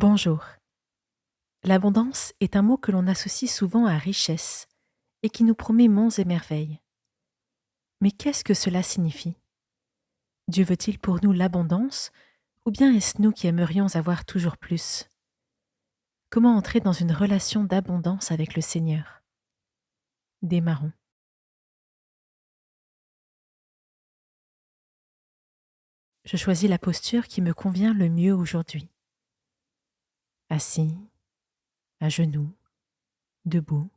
Bonjour. L'abondance est un mot que l'on associe souvent à richesse et qui nous promet monts et merveilles. Mais qu'est-ce que cela signifie? Dieu veut-il pour nous l'abondance ou bien est-ce nous qui aimerions avoir toujours plus? Comment entrer dans une relation d'abondance avec le Seigneur? Démarrons. Je choisis la posture qui me convient le mieux aujourd'hui. Assis, à genoux, debout.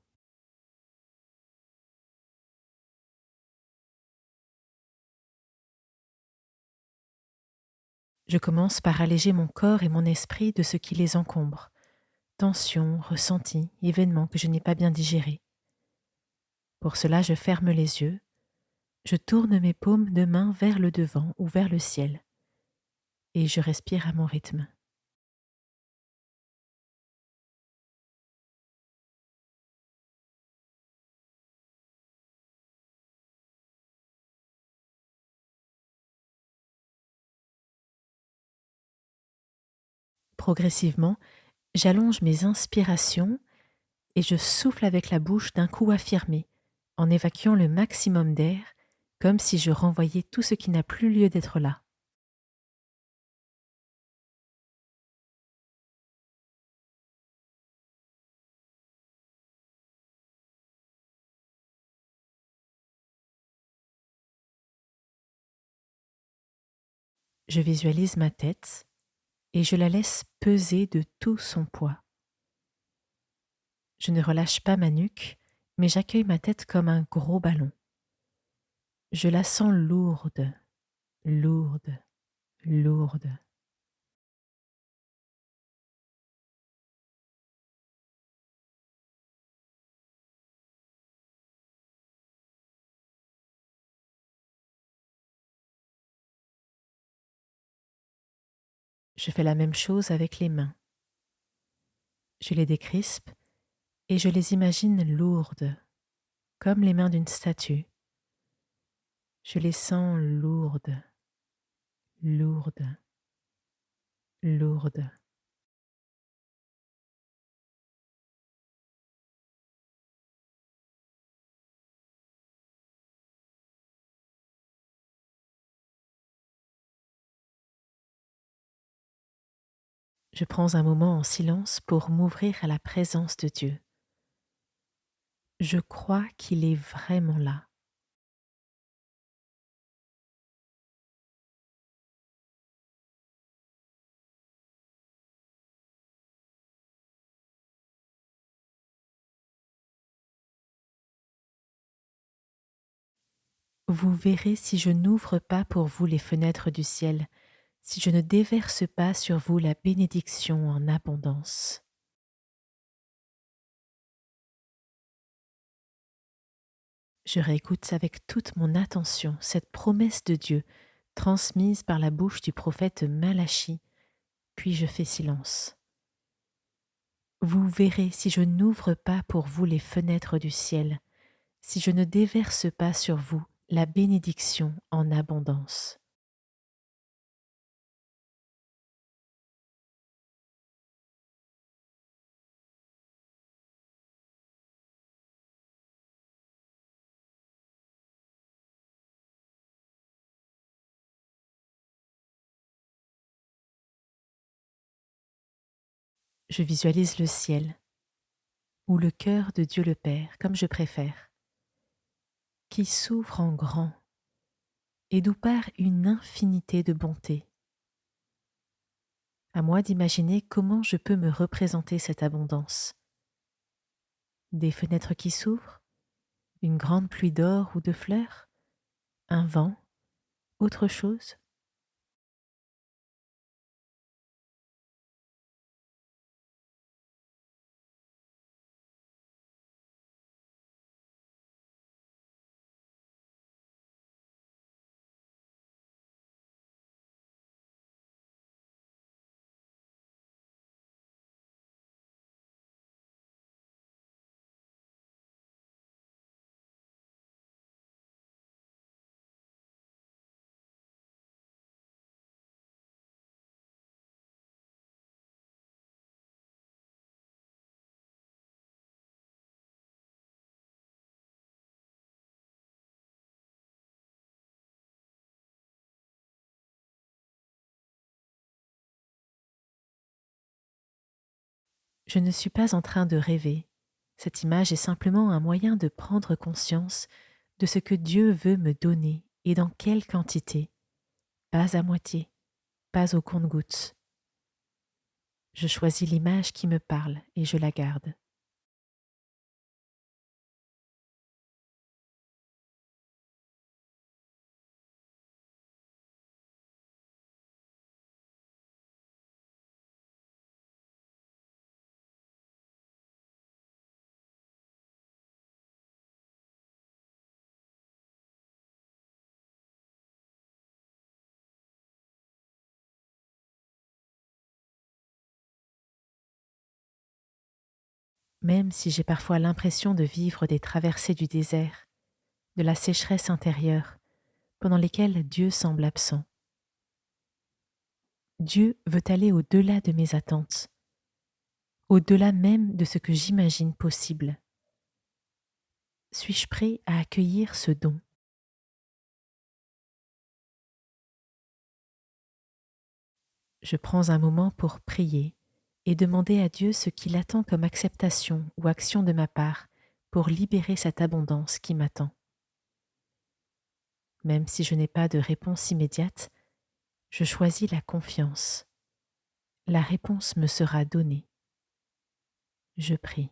Je commence par alléger mon corps et mon esprit de ce qui les encombre. Tensions, ressentis, événements que je n'ai pas bien digérés. Pour cela, je ferme les yeux, je tourne mes paumes de main vers le devant ou vers le ciel, et je respire à mon rythme. Progressivement, j'allonge mes inspirations et je souffle avec la bouche d'un coup affirmé, en évacuant le maximum d'air, comme si je renvoyais tout ce qui n'a plus lieu d'être là. Je visualise ma tête et je la laisse peser de tout son poids. Je ne relâche pas ma nuque, mais j'accueille ma tête comme un gros ballon. Je la sens lourde, lourde, lourde. Je fais la même chose avec les mains. Je les décrispe et je les imagine lourdes, comme les mains d'une statue. Je les sens lourdes, lourdes, lourdes. Je prends un moment en silence pour m'ouvrir à la présence de Dieu. Je crois qu'il est vraiment là. Vous verrez si je n'ouvre pas pour vous les fenêtres du ciel, si je ne déverse pas sur vous la bénédiction en abondance. Je réécoute avec toute mon attention cette promesse de Dieu transmise par la bouche du prophète Malachie, puis je fais silence. Vous verrez si je n'ouvre pas pour vous les fenêtres du ciel, si je ne déverse pas sur vous la bénédiction en abondance. Je visualise le ciel, ou le cœur de Dieu le Père, comme je préfère, qui s'ouvre en grand et d'où part une infinité de bonté. À moi d'imaginer comment je peux me représenter cette abondance. Des fenêtres qui s'ouvrent, une grande pluie d'or ou de fleurs, un vent, autre chose. Je ne suis pas en train de rêver. Cette image est simplement un moyen de prendre conscience de ce que Dieu veut me donner et dans quelle quantité, pas à moitié, pas au compte-gouttes. Je choisis l'image qui me parle et je la garde. Même si j'ai parfois l'impression de vivre des traversées du désert, de la sécheresse intérieure, pendant lesquelles Dieu semble absent. Dieu veut aller au-delà de mes attentes, au-delà même de ce que j'imagine possible. Suis-je prêt à accueillir ce don? Je prends un moment pour prier et demander à Dieu ce qu'il attend comme acceptation ou action de ma part pour libérer cette abondance qui m'attend. Même si je n'ai pas de réponse immédiate, je choisis la confiance. La réponse me sera donnée. Je prie.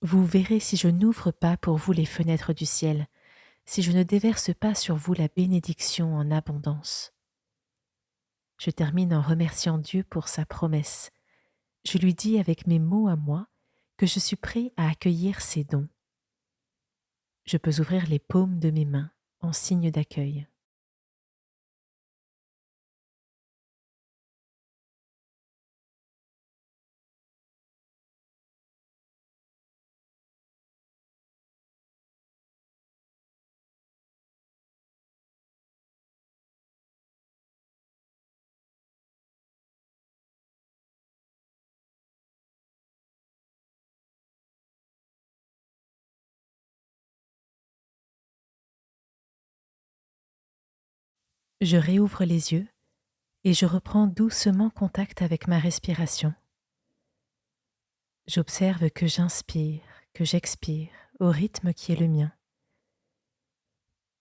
Vous verrez si je n'ouvre pas pour vous les fenêtres du ciel, si je ne déverse pas sur vous la bénédiction en abondance. Je termine en remerciant Dieu pour sa promesse. Je lui dis avec mes mots à moi que je suis prêt à accueillir ses dons. Je peux ouvrir les paumes de mes mains en signe d'accueil. Je réouvre les yeux et je reprends doucement contact avec ma respiration. J'observe que j'inspire, que j'expire au rythme qui est le mien.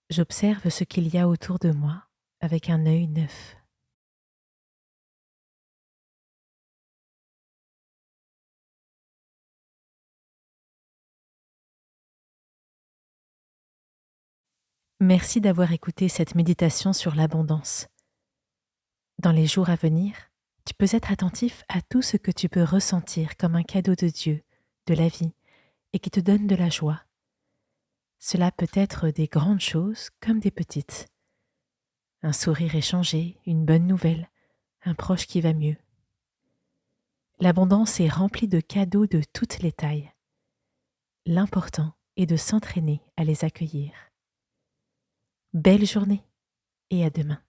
J'observe ce qu'il y a autour de moi avec un œil neuf. Merci d'avoir écouté cette méditation sur l'abondance. Dans les jours à venir, tu peux être attentif à tout ce que tu peux ressentir comme un cadeau de Dieu, de la vie, et qui te donne de la joie. Cela peut être des grandes choses comme des petites. Un sourire échangé, une bonne nouvelle, un proche qui va mieux. L'abondance est remplie de cadeaux de toutes les tailles. L'important est de s'entraîner à les accueillir. Belle journée et à demain.